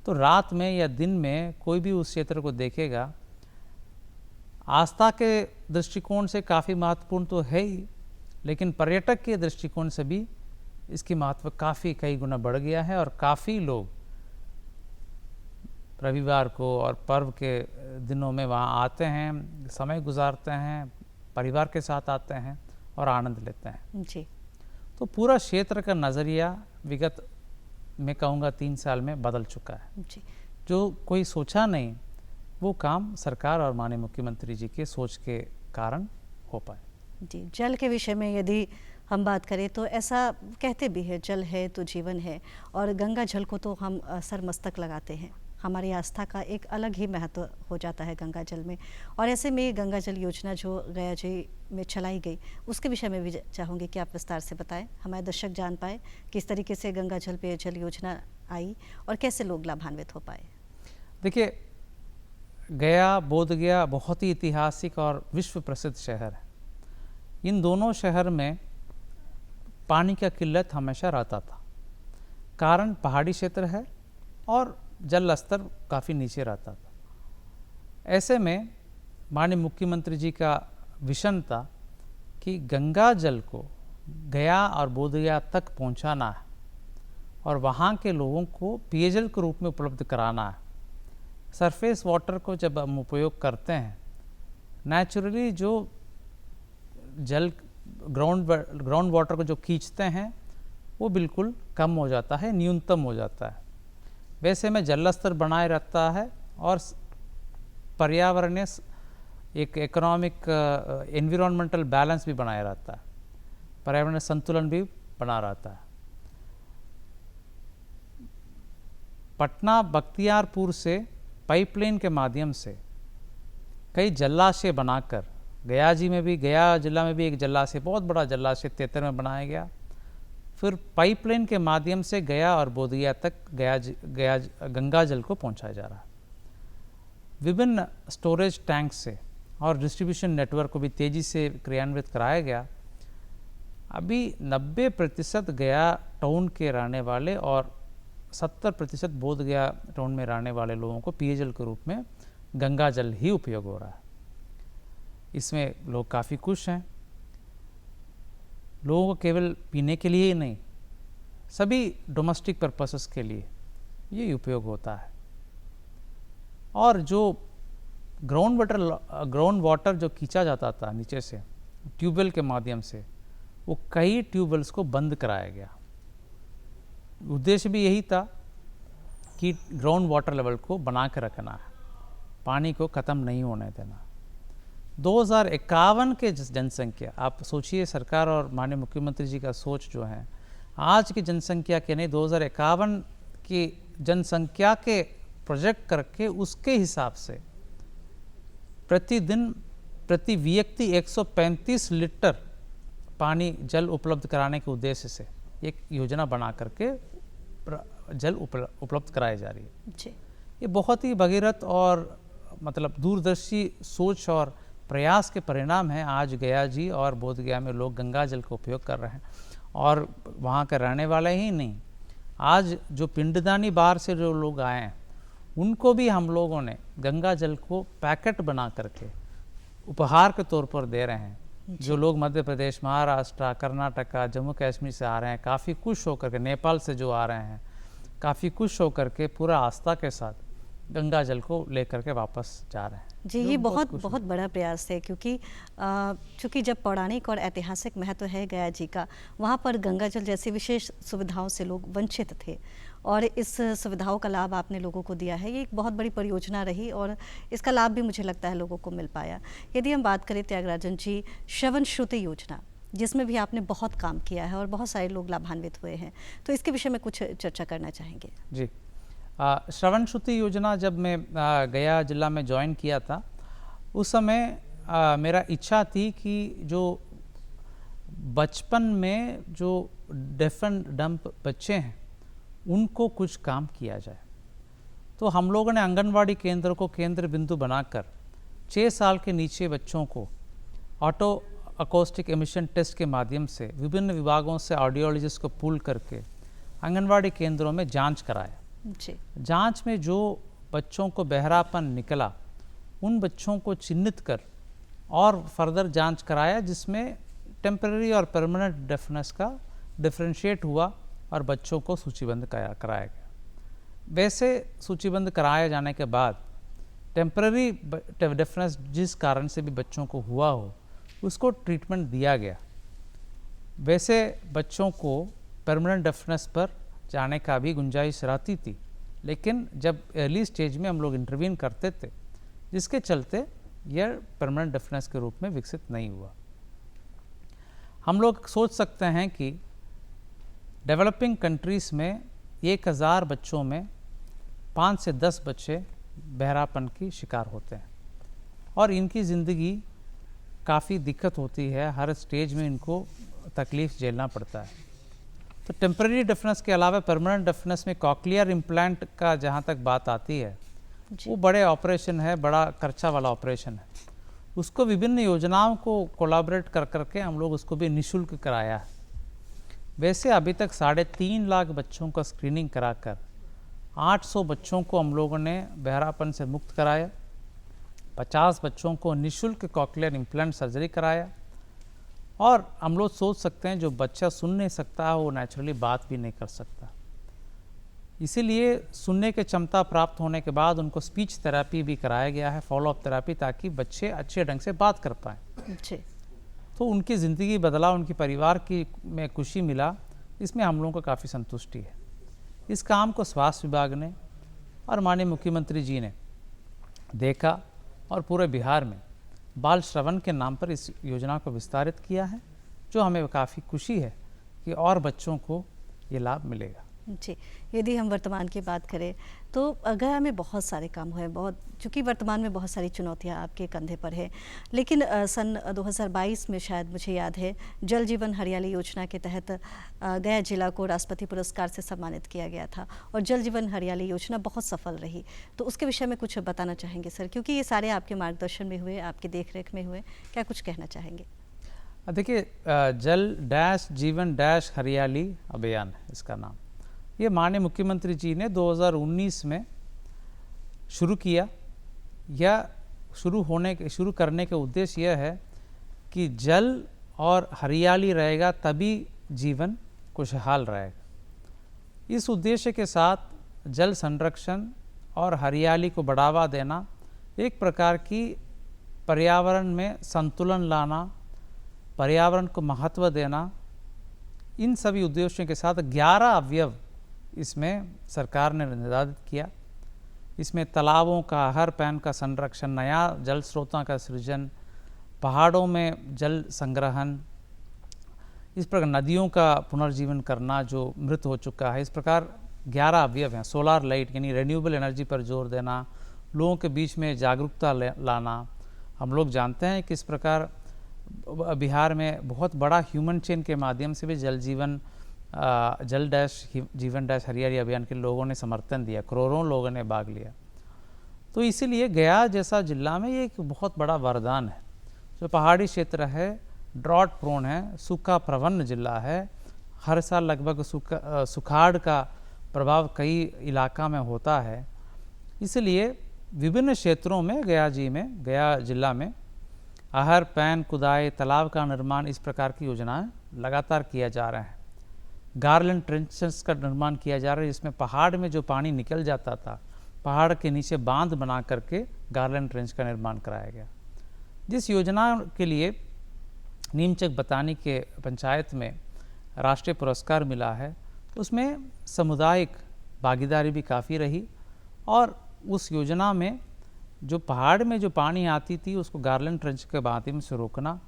तो रात में या दिन में कोई भी उस क्षेत्र को देखेगा, आस्था के दृष्टिकोण से काफ़ी महत्वपूर्ण तो है ही, लेकिन पर्यटक के दृष्टिकोण से भी इसकी महत्व काफ़ी कई गुना बढ़ गया है। और काफ़ी लोग रविवार को और पर्व के दिनों में वहाँ आते हैं, समय गुजारते हैं, परिवार के साथ आते हैं और आनंद लेते हैं। जी। तो पूरा क्षेत्र का नज़रिया विगत मैं कहूँगा 3 साल में बदल चुका है। जी। जो कोई सोचा नहीं, वो काम सरकार और माननीय मुख्यमंत्री जी के सोच के कारण हो पाए। जी। जल के विषय में यदि हम बात करें तो ऐसा कहते भी है, जल है तो जीवन है, और गंगा जल को तो हम सर मस्तक लगाते हैं। हमारी आस्था का एक अलग ही महत्व हो जाता है गंगा जल में। और ऐसे में गंगा जल योजना जो गया जी में चलाई गई, उसके विषय में भी चाहूँगी कि आप विस्तार से बताएं, हमारे दर्शक जान पाए किस तरीके से गंगा जल पेयजल योजना आई और कैसे लोग लाभान्वित हो पाए। देखिए, गया, बोध गया बहुत ही ऐतिहासिक और विश्व प्रसिद्ध शहर है। इन दोनों शहर में पानी का किल्लत हमेशा रहता था। कारण पहाड़ी क्षेत्र है और जल स्तर काफ़ी नीचे रहता था। ऐसे में माननीय मुख्यमंत्री जी का विजन था कि गंगा जल को गया और बोधगया तक पहुंचाना है और वहाँ के लोगों को पेयजल के रूप में उपलब्ध कराना है। सरफेस वाटर को जब हम उपयोग करते हैं, नेचुरली जो जल ग्राउंड वाटर को जो खींचते हैं वो बिल्कुल कम हो जाता है, न्यूनतम हो जाता है। वैसे में जल स्तर बनाए रहता है और पर्यावरणीय एक इकोनॉमिक एनवायरमेंटल बैलेंस भी बनाए रहता है, पर्यावरणीय संतुलन भी बना रहता है। पटना बख्तियारपुर से पाइपलाइन के माध्यम से कई जलाशय बनाकर गया जी में भी, गया जिला में भी एक जलाशय, बहुत बड़ा जलाशय 73 में बनाया गया। फिर पाइपलाइन के माध्यम से गया और बोधगया तक गंगा जल को पहुंचाया जा रहा है। विभिन्न स्टोरेज टैंक से और डिस्ट्रीब्यूशन नेटवर्क को भी तेज़ी से क्रियान्वित कराया गया। अभी 90% गया टाउन के रहने वाले और 70% बोधगया टाउन में रहने वाले लोगों को पेयजल के रूप में गंगा जल ही उपयोग हो रहा है। इसमें लोग काफ़ी खुश हैं। लोगों को केवल पीने के लिए ही नहीं, सभी डोमेस्टिक पर्पसेस के लिए ये उपयोग होता है। और जो ग्राउंड वाटर जो खींचा जाता था नीचे से ट्यूबवेल के माध्यम से, वो कई ट्यूबवेल्स को बंद कराया गया। उद्देश्य भी यही था कि ग्राउंड वाटर लेवल को बना कर रखना है, पानी को ख़त्म नहीं होने देना। 2051 के जनसंख्या, आप सोचिए, सरकार और माननीय मुख्यमंत्री जी का सोच जो है, आज की जनसंख्या के नहीं 2051 की जनसंख्या के प्रोजेक्ट करके उसके हिसाब से प्रतिदिन प्रति व्यक्ति 135 लीटर पानी जल उपलब्ध कराने के उद्देश्य से एक योजना बना करके जल उपलब्ध कराई जा रही है। जी। ये बहुत ही भगीरथ और मतलब दूरदर्शी सोच और प्रयास के परिणाम हैं। आज गया जी और बोधगया में लोग गंगा जल का उपयोग कर रहे हैं, और वहाँ के रहने वाले ही नहीं, आज जो पिंडदानी बाहर से जो लोग आए हैं उनको भी हम लोगों ने गंगा जल को पैकेट बना करके उपहार के तौर पर दे रहे हैं। जो लोग मध्य प्रदेश, महाराष्ट्र, कर्नाटका, जम्मू कश्मीर से आ रहे हैं, काफ़ी खुश होकर के, नेपाल से जो आ रहे हैं, काफ़ी खुश होकर के पूरा आस्था के साथ गंगा जल को लेकर के वापस जा रहे हैं। जी, ये बहुत बड़ा प्रयास है, क्योंकि चूँकि जब पौराणिक और ऐतिहासिक महत्व है गया जी का, वहाँ पर गंगा जल जैसी विशेष सुविधाओं से लोग वंचित थे, और इस सुविधाओं का लाभ आपने लोगों को दिया है। ये एक बहुत बड़ी परियोजना रही और इसका लाभ भी मुझे लगता है लोगों को मिल पाया। यदि हम बात करें त्यागराजन जी, श्रवण श्रुति योजना, जिसमें भी आपने बहुत काम किया है और बहुत सारे लोग लाभान्वित हुए हैं, तो इसके विषय में कुछ चर्चा करना चाहेंगे? जी, श्रवण श्रुति योजना जब मैं गया जिला में ज्वाइन किया था, उस समय मेरा इच्छा थी कि जो बचपन में जो डेफ एंड डम्प बच्चे हैं उनको कुछ काम किया जाए। तो हम लोगों ने आंगनवाड़ी केंद्र को केंद्र बिंदु बनाकर 6 साल के नीचे बच्चों को ऑटो अकोस्टिक एमिशन टेस्ट के माध्यम से विभिन्न विभागों से ऑडियोलॉजिस्ट को पूल करके आंगनवाड़ी केंद्रों में जांच कराया। जी। जांच में जो बच्चों को बहरापन निकला, उन बच्चों को चिन्हित कर और फर्दर जांच कराया, जिसमें टेम्पररी और परमानेंट डेफनेस का डिफ्रेंशिएट हुआ और बच्चों को सूचीबद्ध कराया गया। वैसे सूचीबद्ध कराए जाने के बाद टेम्पररी डेफनेस जिस कारण से भी बच्चों को हुआ हो, उसको ट्रीटमेंट दिया गया। वैसे बच्चों को परमानेंट डेफनेस पर जाने का भी गुंजाइश रहती थी, लेकिन जब अर्ली स्टेज में हम लोग इंटरवीन करते थे, जिसके चलते यह परमानेंट डेफनेस के रूप में विकसित नहीं हुआ। हम लोग सोच सकते हैं कि डेवलपिंग कंट्रीज़ में 1000 बच्चों में 5 से 10 बच्चे बहरापन की शिकार होते हैं, और इनकी ज़िंदगी काफ़ी दिक्कत होती है। हर स्टेज में इनको तकलीफ़ झेलना पड़ता है। तो टेम्पररी डेफनेस के अलावा परमानेंट डेफनेस में कॉक्लियर इम्प्लांट का जहाँ तक बात आती है, वो बड़े ऑपरेशन है, बड़ा खर्चा वाला ऑपरेशन है। उसको विभिन्न योजनाओं को कोलैबोरेट कर करके हम लोग उसको भी निःशुल्क कराया है। वैसे अभी तक 3.5 लाख बच्चों का स्क्रीनिंग कराकर 800 बच्चों को हम लोगों ने बहरापन से मुक्त कराया, 50 बच्चों को निःशुल्क कॉक्लियर इम्प्लांट सर्जरी कराया, और हम लोग सोच सकते हैं जो बच्चा सुन नहीं सकता वो नेचुरली बात भी नहीं कर सकता। इसीलिए सुनने की क्षमता प्राप्त होने के बाद उनको स्पीच थेरेपी भी कराया गया है, फॉलोअप थेरेपी, ताकि बच्चे अच्छे ढंग से बात कर पाएँ। तो उनकी ज़िंदगी बदला, उनकी परिवार की में खुशी मिला, इसमें हम लोगों को काफ़ी संतुष्टि है। इस काम को स्वास्थ्य विभाग ने और माननीय मुख्यमंत्री जी ने देखा और पूरे बिहार में बाल श्रवण के नाम पर इस योजना को विस्तारित किया है, जो हमें काफ़ी खुशी है कि और बच्चों को ये लाभ मिलेगा। जी, यदि हम वर्तमान की बात करें तो गया में बहुत सारे काम हुए, चूँकि वर्तमान में बहुत सारी चुनौतियां आपके कंधे पर है, लेकिन सन 2022 में शायद मुझे याद है, जल जीवन हरियाली योजना के तहत गया जिला को राष्ट्रपति पुरस्कार से सम्मानित किया गया था, और जल जीवन हरियाली योजना बहुत सफल रही। तो उसके विषय में कुछ बताना चाहेंगे सर, क्योंकि ये सारे आपके मार्गदर्शन में हुए, आपके देखरेख में हुए, क्या कुछ कहना चाहेंगे? देखिए, जल डैश जीवन डैश हरियाली अभियान है इसका नाम। ये माननीय मुख्यमंत्री जी ने 2019 में शुरू किया। या शुरू करने का उद्देश्य यह है कि जल और हरियाली रहेगा तभी जीवन खुशहाल रहेगा। इस उद्देश्य के साथ जल संरक्षण और हरियाली को बढ़ावा देना, एक प्रकार की पर्यावरण में संतुलन लाना, पर्यावरण को महत्व देना, इन सभी उद्देश्यों के साथ 11 अवयव इसमें सरकार ने निर्धारित किया। इसमें तालाबों का, हर पैन का संरक्षण, नया जल स्रोतों का सृजन, पहाड़ों में जल संग्रहण, इस प्रकार नदियों का पुनर्जीवन करना जो मृत हो चुका है। इस प्रकार 11 अवयव हैं। सोलार लाइट यानी रिन्यूएबल एनर्जी पर जोर देना, लोगों के बीच में जागरूकता लाना। हम लोग जानते हैं कि इस प्रकार बिहार में बहुत बड़ा ह्यूमन चेन के माध्यम से भी जल जीवन जल डैश जीवन डैश हरियाली अभियान के लोगों ने समर्थन दिया, करोड़ों लोगों ने भाग लिया। तो इसीलिए गया जैसा जिला में ये एक बहुत बड़ा वरदान है। जो पहाड़ी क्षेत्र है, ड्रॉट प्रोन है, सूखा प्रवण जिला है, हर साल लगभग सुखाड़ का प्रभाव कई इलाका में होता है। इसलिए विभिन्न क्षेत्रों में गया जिला में आहर, पैन, कुदाई, तालाब का निर्माण, इस प्रकार की योजनाएं लगातार किया जा रहा है। गार्लैंड ट्रेंचेस का निर्माण किया जा रहा है, जिसमें पहाड़ में जो पानी निकल जाता था, पहाड़ के नीचे बांध बना करके गार्लैंड ट्रेंच का निर्माण कराया गया। जिस योजना के लिए नीमचक बतानी के पंचायत में राष्ट्रीय पुरस्कार मिला है, उसमें सामुदायिक भागीदारी भी काफ़ी रही और उस योजना में जो पहाड़ में जो पानी आती थी उसको गार्लैंड ट्रेंच के माध्यम से रोकना,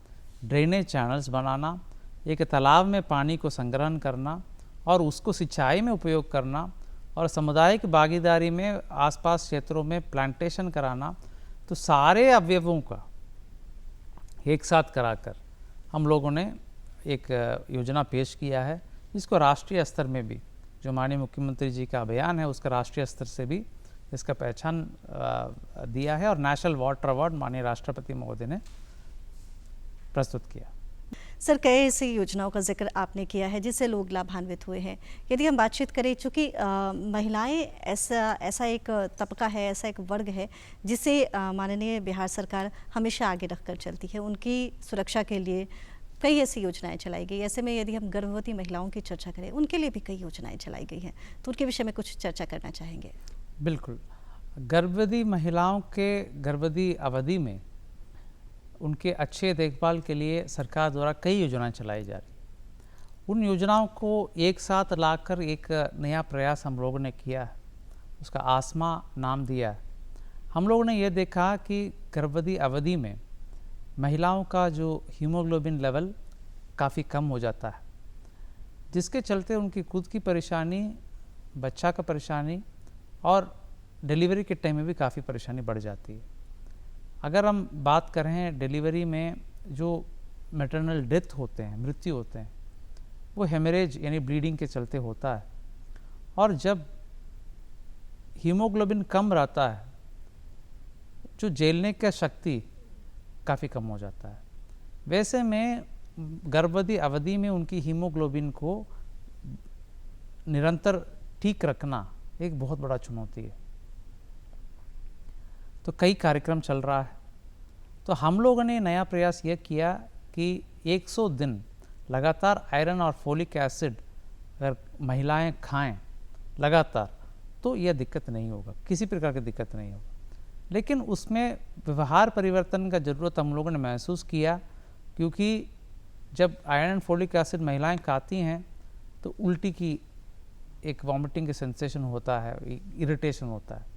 ड्रेनेज चैनल्स बनाना, एक तालाब में पानी को संग्रहण करना और उसको सिंचाई में उपयोग करना और सामुदायिक भागीदारी में आसपास क्षेत्रों में प्लांटेशन कराना, तो सारे अवयवों का एक साथ कराकर हम लोगों ने एक योजना पेश किया है, जिसको राष्ट्रीय स्तर में भी, जो माननीय मुख्यमंत्री जी का अभियान है, उसका राष्ट्रीय स्तर से भी इसका पहचान दिया है और नेशनल वाटर अवार्ड माननीय राष्ट्रपति महोदय ने प्रस्तुत किया। सर, कई ऐसी योजनाओं का जिक्र आपने किया है जिससे लोग लाभान्वित हुए हैं। यदि हम बातचीत करें, चूँकि महिलाएं ऐसा एक तबका है, ऐसा एक वर्ग है जिसे माननीय बिहार सरकार हमेशा आगे रखकर चलती है। उनकी सुरक्षा के लिए कई ऐसी योजनाएं चलाई गई। ऐसे में यदि हम गर्भवती महिलाओं की चर्चा करें, उनके लिए भी कई योजनाएं चलाई गई हैं, तो उनके विषय में कुछ चर्चा करना चाहेंगे? बिल्कुल। गर्भवती महिलाओं के गर्भवती अवधि में उनके अच्छे देखभाल के लिए सरकार द्वारा कई योजनाएं चलाई जा रही। उन योजनाओं को एक साथ लाकर एक नया प्रयास हम लोगों ने किया है, उसका आसमा नाम दिया है। हम लोगों ने यह देखा कि गर्भवती अवधि में महिलाओं का जो हीमोग्लोबिन लेवल काफ़ी कम हो जाता है, जिसके चलते उनकी खुद की परेशानी, बच्चा का परेशानी और डिलीवरी के टाइम में भी काफ़ी परेशानी बढ़ जाती है। अगर हम बात करें डिलीवरी में जो मैटरनल डेथ होते हैं, मृत्यु होते हैं, वो हेमरेज यानी ब्लीडिंग के चलते होता है। और जब हीमोग्लोबिन कम रहता है, जो झेलने का शक्ति काफ़ी कम हो जाता है। वैसे में गर्भवती अवधि में उनकी हीमोग्लोबिन को निरंतर ठीक रखना एक बहुत बड़ा चुनौती है। तो कई कार्यक्रम चल रहा है। तो हम लोगों ने नया प्रयास यह किया कि 100 दिन लगातार आयरन और फोलिक एसिड अगर महिलाएं खाएं लगातार, तो यह दिक्कत नहीं होगा, किसी प्रकार की दिक्कत नहीं होगा। लेकिन उसमें व्यवहार परिवर्तन का ज़रूरत हम लोगों ने महसूस किया, क्योंकि जब आयरन फोलिक एसिड महिलाएं खाती हैं तो उल्टी की एक वॉमिटिंग की सेंसेशन होता है, इरिटेशन होता है,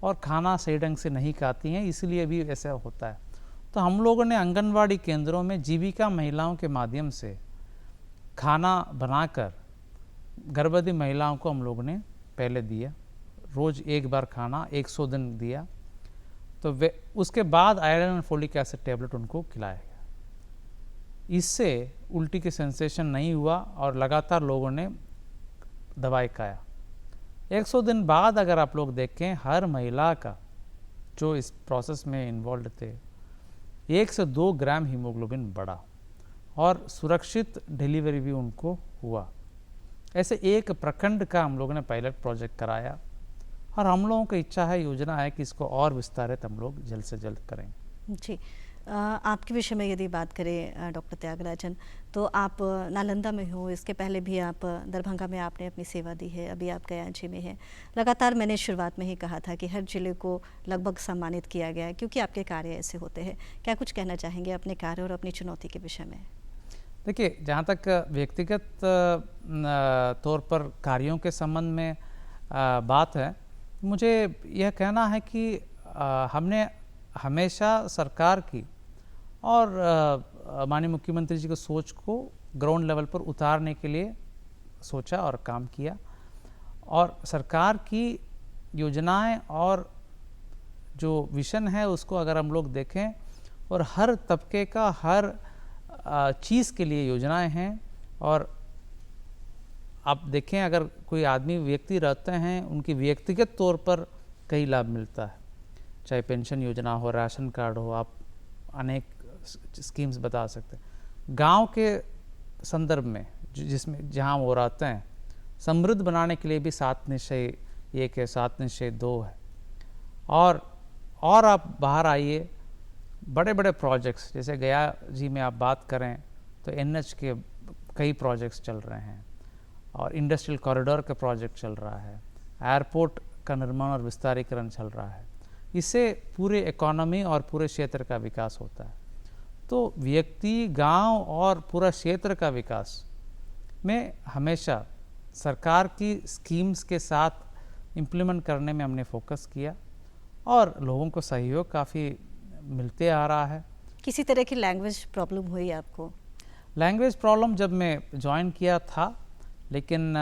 और खाना सही ढंग से नहीं खाती हैं, इसलिए भी ऐसा होता है। तो हम लोगों ने आंगनवाड़ी केंद्रों में जीविका महिलाओं के माध्यम से खाना बनाकर गर्भवती महिलाओं को हम लोगों ने पहले दिया, रोज़ एक बार खाना 100 दिन दिया। तो वे उसके बाद आयरन और फोलिक एसिड टैबलेट उनको खिलाया गया। इससे उल्टी की सेंसेशन नहीं हुआ और लगातार लोगों ने दवाई खाया। 100 दिन बाद अगर आप लोग देखें, हर महिला का जो इस प्रोसेस में इन्वॉल्व थे, 1 से 2 ग्राम हीमोग्लोबिन बढ़ा और सुरक्षित डिलीवरी भी उनको हुआ। ऐसे एक प्रखंड का हम लोगों ने पायलट प्रोजेक्ट कराया और हम लोगों की इच्छा है, योजना है कि इसको और विस्तारित हम लोग जल्द से जल्द करें। जी, आपके विषय में यदि बात करें डॉक्टर त्यागराजन, तो आप नालंदा में हो, इसके पहले भी आप दरभंगा में आपने अपनी सेवा दी है, अभी आप गया में हैं। लगातार मैंने शुरुआत में ही कहा था कि हर जिले को लगभग सम्मानित किया गया है क्योंकि आपके कार्य ऐसे होते हैं। क्या कुछ कहना चाहेंगे अपने कार्य और अपनी चुनौती के विषय में? देखिए, जहाँ तक व्यक्तिगत तौर पर कार्यों के संबंध में बात है, मुझे यह कहना है कि हमने हमेशा सरकार की और माननीय मुख्यमंत्री जी की सोच को ग्राउंड लेवल पर उतारने के लिए सोचा और काम किया। और सरकार की योजनाएं और जो विजन है उसको अगर हम लोग देखें, और हर तबके का हर चीज़ के लिए योजनाएं हैं। और आप देखें, अगर कोई आदमी व्यक्ति रहते हैं, उनकी व्यक्तिगत तौर पर कई लाभ मिलता है, चाहे पेंशन योजना हो, राशन कार्ड हो, आप अनेक स्कीम्स बता सकते हैं। गांव के संदर्भ में जिसमें जहां वो रहते हैं, समृद्ध बनाने के लिए भी 7 निश्चय 1 है, 7 निश्चय 2 है। और आप बाहर आइए, बड़े बड़े प्रोजेक्ट्स जैसे गया जी में आप बात करें तो NH के कई प्रोजेक्ट्स चल रहे हैं, और इंडस्ट्रियल कॉरिडोर का प्रोजेक्ट चल रहा है, एयरपोर्ट का निर्माण और विस्तारीकरण चल रहा है। इससे पूरे इकोनॉमी और पूरे क्षेत्र का विकास होता है। तो व्यक्ति, गांव और पूरा क्षेत्र का विकास में हमेशा सरकार की स्कीम्स के साथ इम्प्लीमेंट करने में हमने फोकस किया, और लोगों को सहयोग काफ़ी मिलते आ रहा है। किसी तरह की लैंग्वेज प्रॉब्लम हुई आपको? लैंग्वेज प्रॉब्लम जब मैं ज्वाइन किया था, लेकिन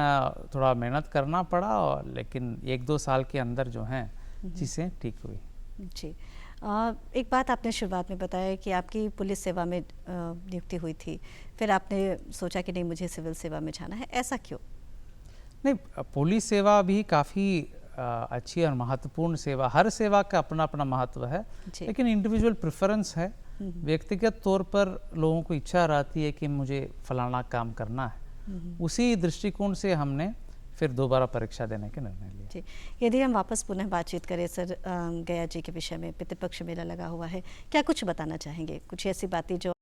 थोड़ा मेहनत करना पड़ा, और लेकिन 1-2 साल के अंदर जो हैं चीज़ें ठीक हुई। जी, एक बात आपने शुरुआत में बताया कि आपकी पुलिस सेवा में नियुक्ति हुई थी, फिर आपने सोचा कि नहीं मुझे सिविल सेवा में जाना है, ऐसा क्यों? नहीं, पुलिस सेवा भी काफ़ी अच्छी और महत्वपूर्ण सेवा, हर सेवा का अपना अपना महत्व है, लेकिन इंडिविजुअल प्रेफरेंस है। व्यक्तिगत तौर पर लोगों को इच्छा रहती है कि मुझे फलाना काम करना है, उसी दृष्टिकोण से हमने फिर दोबारा परीक्षा देने के निर्णय लिया। जी, यदि हम वापस पुनः बातचीत करें सर, गया जी के विषय में, पितृपक्ष मेला लगा हुआ है, क्या कुछ बताना चाहेंगे? कुछ ऐसी बातें जो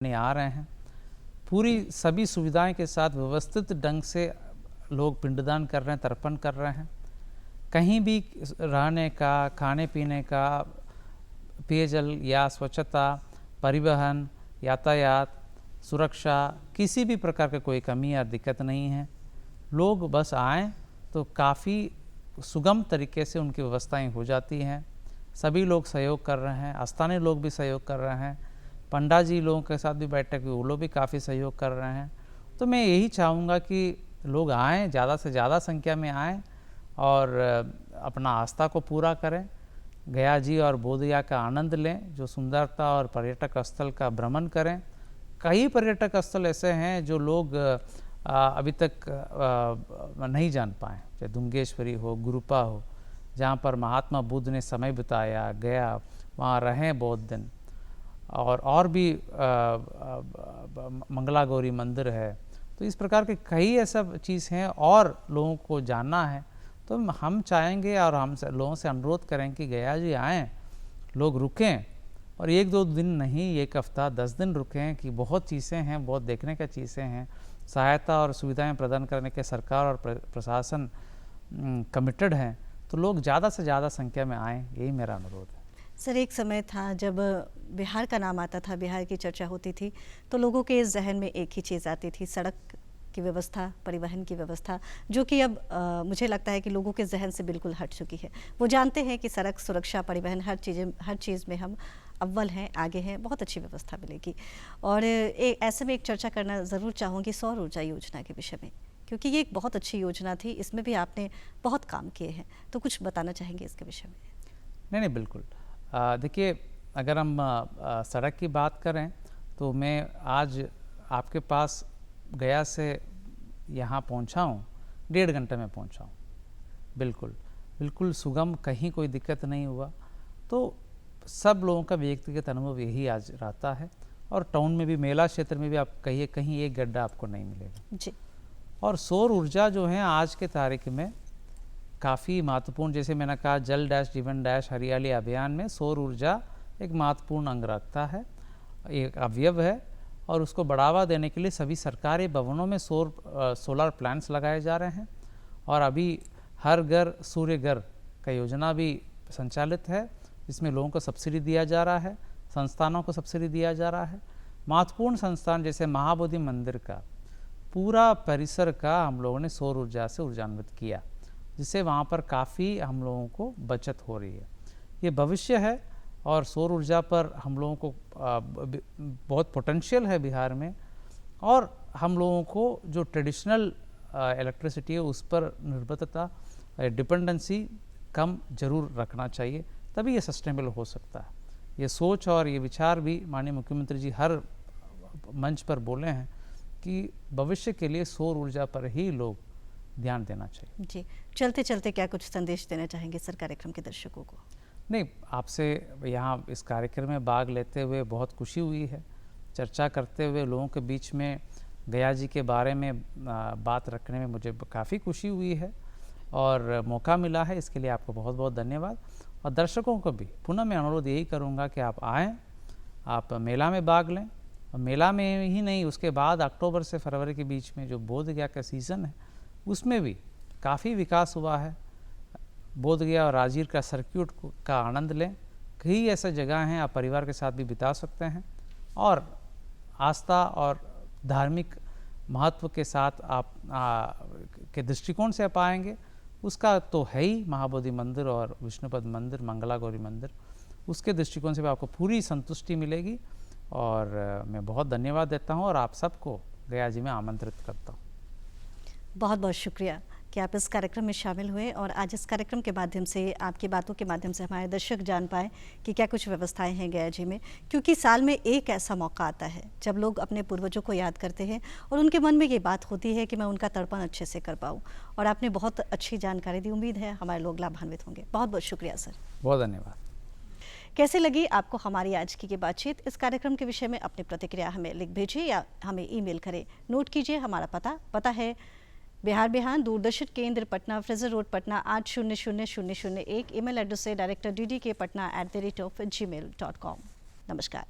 आ रहे हैं, पूरी सभी सुविधाएं के साथ व्यवस्थित ढंग से लोग पिंडदान कर रहे हैं, तर्पण कर रहे हैं। कहीं भी रहने का, खाने पीने का, पेयजल या स्वच्छता, परिवहन, यातायात, सुरक्षा, किसी भी प्रकार का कोई कमी या दिक्कत नहीं है। लोग बस आएँ तो काफ़ी सुगम तरीके से उनकी व्यवस्थाएं हो जाती हैं। सभी लोग सहयोग कर रहे हैं, स्थानीय लोग भी सहयोग कर रहे हैं, पंडा जी लोगों के साथ भी बैठक हुई, वो लोग भी काफ़ी सहयोग कर रहे हैं। तो मैं यही चाहूँगा कि लोग आएँ, ज़्यादा से ज़्यादा संख्या में आएँ और अपना आस्था को पूरा करें, गया जी और बोधगया का आनंद लें, जो सुंदरता और पर्यटक स्थल का भ्रमण करें। कई पर्यटक स्थल ऐसे हैं जो लोग अभी तक नहीं जान पाए, चाहे दुंगेश्वरी हो, गुरुपा हो, जहाँ पर महात्मा बुद्ध ने समय बिताया, गया, वहाँ रहें बहुत दिन, और भी मंगला गौरी मंदिर है। तो इस प्रकार के कई ऐसा चीज़ हैं और लोगों को जानना है। तो हम चाहेंगे और हम लोगों से अनुरोध करें कि गया जी आएँ, लोग रुकें, और 1-2 दिन नहीं, 1 हफ्ता 10 दिन रुकें, कि बहुत चीज़ें हैं, बहुत देखने का चीज़ें हैं। सहायता और सुविधाएं प्रदान करने के सरकार और प्रशासन कमिटेड हैं, तो लोग ज़्यादा से ज़्यादा संख्या में आएँ, यही मेरा अनुरोध है। सर, एक समय था जब बिहार का नाम आता था, बिहार की चर्चा होती थी, तो लोगों के जहन में एक ही चीज़ आती थी, सड़क की व्यवस्था, परिवहन की व्यवस्था, जो कि अब मुझे लगता है कि लोगों के जहन से बिल्कुल हट चुकी है। वो जानते हैं कि सड़क सुरक्षा, परिवहन, हर चीज़ में हम अव्वल हैं, आगे हैं, बहुत अच्छी व्यवस्था मिलेगी। और ऐसे में एक चर्चा करना ज़रूर चाहूँगी सौर ऊर्जा योजना के विषय में, क्योंकि ये एक बहुत अच्छी योजना थी, इसमें भी आपने बहुत काम किए हैं, तो कुछ बताना चाहेंगे इसके विषय में? नहीं, बिल्कुल। देखिए, अगर हम सड़क की बात करें तो मैं आज आपके पास गया से यहाँ पहुँचा हूँ, 1.5 घंटे में पहुँचा हूँ। बिल्कुल सुगम, कहीं कोई दिक्कत नहीं हुआ। तो सब लोगों का व्यक्तिगत अनुभव यही आज रहता है, और टाउन में भी, मेला क्षेत्र में भी आप कहिए, कहीं एक गड्ढा आपको नहीं मिलेगा जी। और सौर ऊर्जा जो है आज के तारीख में काफ़ी महत्वपूर्ण, जैसे मैंने कहा, जल डैश जीवन डैश हरियाली अभियान में सौर ऊर्जा एक महत्वपूर्ण अंग रखता है, एक अवयव है, और उसको बढ़ावा देने के लिए सभी सरकारी भवनों में सोलर प्लांट्स लगाए जा रहे हैं। और अभी हर घर सूर्य घर का योजना भी संचालित है, जिसमें लोगों को सब्सिडी दिया जा रहा है, संस्थानों को सब्सिडी दिया जा रहा है। महत्वपूर्ण संस्थान जैसे महाबोधि मंदिर का पूरा परिसर का हम लोगों ने सौर ऊर्जा से ऊर्जान्वित किया, जिससे वहाँ पर काफ़ी हम लोगों को बचत हो रही है। ये भविष्य है, और सौर ऊर्जा पर हम लोगों को बहुत पोटेंशियल है बिहार में, और हम लोगों को जो ट्रेडिशनल इलेक्ट्रिसिटी है उस पर निर्भरता, डिपेंडेंसी कम जरूर रखना चाहिए, तभी ये सस्टेनेबल हो सकता है। ये सोच और ये विचार भी माननीय मुख्यमंत्री जी हर मंच पर बोले हैं कि भविष्य के लिए सौर ऊर्जा पर ही लोग ध्यान देना चाहिए। जी, चलते चलते क्या कुछ संदेश देना चाहेंगे सर कार्यक्रम के दर्शकों को? नहीं, आपसे यहाँ इस कार्यक्रम में भाग लेते हुए बहुत खुशी हुई है। चर्चा करते हुए लोगों के बीच में गया जी के बारे में बात रखने में मुझे काफ़ी खुशी हुई है और मौका मिला है, इसके लिए आपको बहुत बहुत धन्यवाद। और दर्शकों को भी पुनः मैं अनुरोध यही करूँगा कि आप आएँ, आप मेला में भाग लें। और मेला में ही नहीं, उसके बाद अक्टूबर से फरवरी के बीच में जो बोध गया का सीज़न है उसमें भी काफ़ी विकास हुआ है। बोध गया और राजगीर का सर्किट का आनंद लें। कई ऐसा जगह हैं आप परिवार के साथ भी बिता सकते हैं और आस्था और धार्मिक महत्व के साथ आप के दृष्टिकोण से आप आएंगे, उसका तो है ही महाबोधि मंदिर और विष्णुपद मंदिर, मंगला गौरी मंदिर, उसके दृष्टिकोण से भी आपको पूरी संतुष्टि मिलेगी। और मैं बहुत धन्यवाद देता हूँ और आप सबको गया जी में आमंत्रित करता हूँ। बहुत बहुत शुक्रिया कि आप इस कार्यक्रम में शामिल हुए और आज इस कार्यक्रम के माध्यम से, आपकी बातों के माध्यम से हमारे दर्शक जान पाए कि क्या कुछ व्यवस्थाएं हैं गया जी में। क्योंकि साल में एक ऐसा मौका आता है जब लोग अपने पूर्वजों को याद करते हैं और उनके मन में ये बात होती है कि मैं उनका तर्पण अच्छे से कर पाऊँ। और आपने बहुत अच्छी जानकारी दी, उम्मीद है हमारे लोग लाभान्वित होंगे। बहुत बहुत शुक्रिया सर। बहुत धन्यवाद। कैसे लगी आपको हमारी आज की ये बातचीत? इस कार्यक्रम के विषय में अपनी प्रतिक्रिया हमें लिख भेजिए या हमें ईमेल करें। नोट कीजिए हमारा पता है बिहार बिहान, दूरदर्शन केंद्र, Patna, Fraser road, Patna 800001। Email address है director ddk patna@gmail.com। नमस्कार।